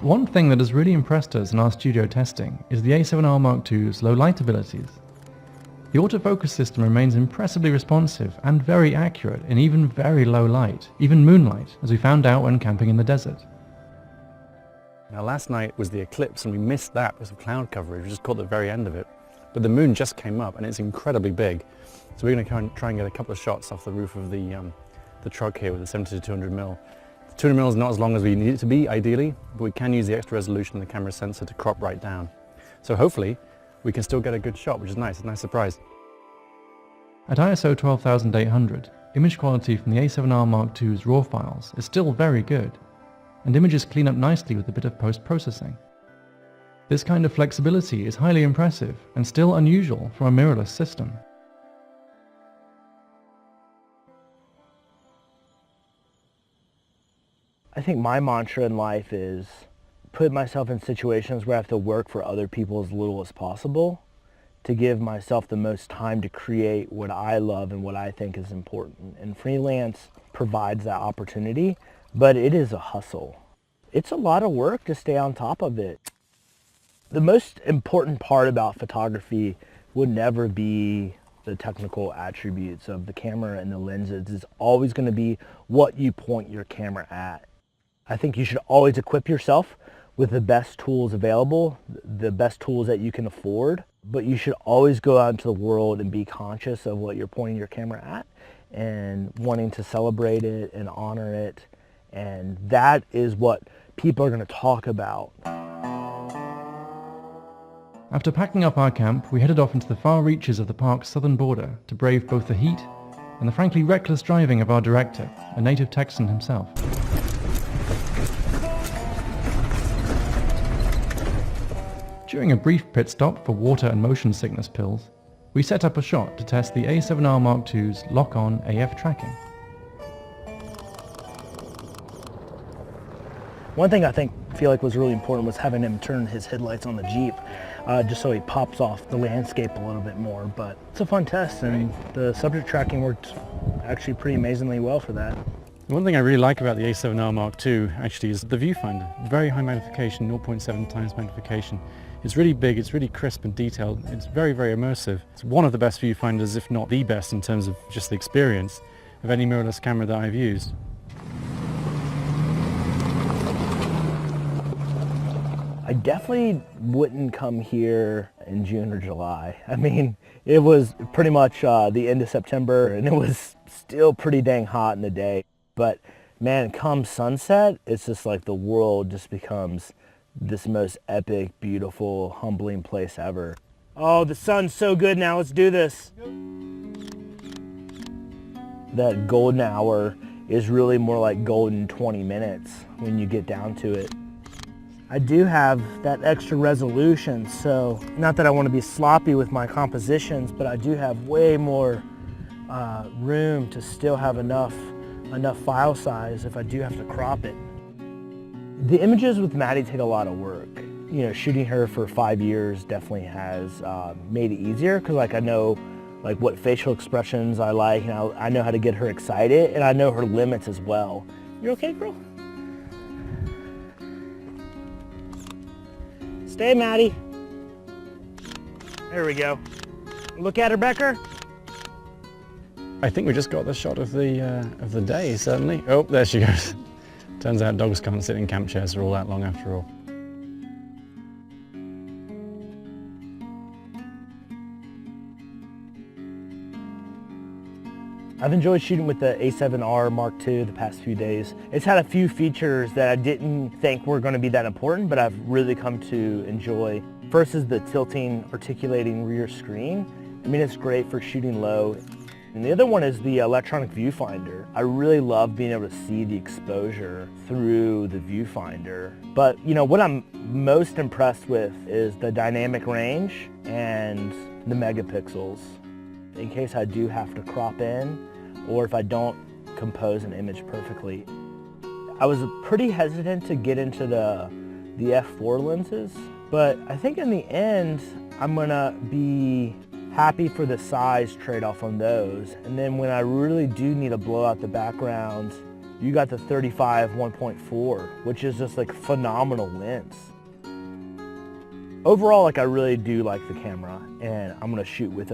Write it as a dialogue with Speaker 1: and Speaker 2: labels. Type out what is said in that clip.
Speaker 1: One thing that has really impressed us in our studio testing is the a7R Mark II's low light abilities. The autofocus system remains impressively responsive and very accurate in even very low light, even moonlight, as we found out when camping in the desert.
Speaker 2: Now last night was the eclipse and we missed that because of cloud coverage, we just caught the very end of it. But the moon just came up and it's incredibly big. So we're going to try and get a couple of shots off the roof of the truck here with the 70-200mm. The 200mm is not as long as we need it to be, ideally, but we can use the extra resolution of the camera sensor to crop right down. So hopefully we can still get a good shot, which is nice, a nice surprise.
Speaker 1: At ISO 12800, image quality from the a7R Mark II's RAW files is still very good, and images clean up nicely with a bit of post-processing. This kind of flexibility is highly impressive and still unusual for a mirrorless system.
Speaker 3: I think my mantra in life is put myself in situations where I have to work for other people as little as possible to give myself the most time to create what I love and what I think is important. And freelance provides that opportunity, but it is a hustle. It's a lot of work to stay on top of it. The most important part about photography would never be the technical attributes of the camera and the lenses. It's always going to be what you point your camera at. I think you should always equip yourself with the best tools available, the best tools that you can afford, but you should always go out into the world and be conscious of what you're pointing your camera at and wanting to celebrate it and honor it. And that is what people are going to talk about.
Speaker 1: After packing up our camp, we headed off into the far reaches of the park's southern border to brave both the heat and the frankly reckless driving of our director, a native Texan himself. During a brief pit stop for water and motion sickness pills, we set up a shot to test the a7R Mark II's lock-on AF tracking.
Speaker 3: One thing I feel like was really important was having him turn his headlights on the Jeep, just so he pops off the landscape a little bit more. But it's a fun test, and the subject tracking worked actually pretty amazingly well for that.
Speaker 2: One thing I really like about the a7R Mark II actually is the viewfinder. Very high magnification, 0.7 times magnification. It's really big, it's really crisp and detailed, it's very, very immersive. It's one of the best viewfinders, if not the best, in terms of just the experience of any mirrorless camera that I've used.
Speaker 3: I definitely wouldn't come here in June or July. I mean, it was pretty much the end of September and it was still pretty dang hot in the day. But man, come sunset, it's just like the world just becomes this most epic, beautiful, humbling place ever. Oh, the sun's so good now, let's do this. That golden hour is really more like golden 20 minutes when you get down to it. I do have that extra resolution, so not that I want to be sloppy with my compositions, but I do have way more room to still have enough file size if I do have to crop it. The images with Maddie take a lot of work. You know, shooting her for 5 years definitely has made it easier because I know what facial expressions I like, and I know how to get her excited, and I know her limits as well. You okay, girl? Stay, Maddie. There we go. Look at her, Becker.
Speaker 2: I think we just got the shot of the day, certainly. Oh, there she goes. Turns out dogs can't sit in camp chairs for all that long after all.
Speaker 3: I've enjoyed shooting with the a7R Mark II the past few days. It's had a few features that I didn't think were going to be that important, but I've really come to enjoy. First is the tilting, articulating rear screen. I mean, it's great for shooting low. And the other one is the electronic viewfinder. I really love being able to see the exposure through the viewfinder. But you know, what I'm most impressed with is the dynamic range and the megapixels. In case I do have to crop in, or if I don't compose an image perfectly. I was pretty hesitant to get into the f4 lenses, but I think in the end, I'm gonna be happy for the size trade-off on those. And then when I really do need to blow out the background, You got the 35 1.4, which is just like phenomenal lens. Overall, like I really do like the camera, and I'm gonna shoot with it.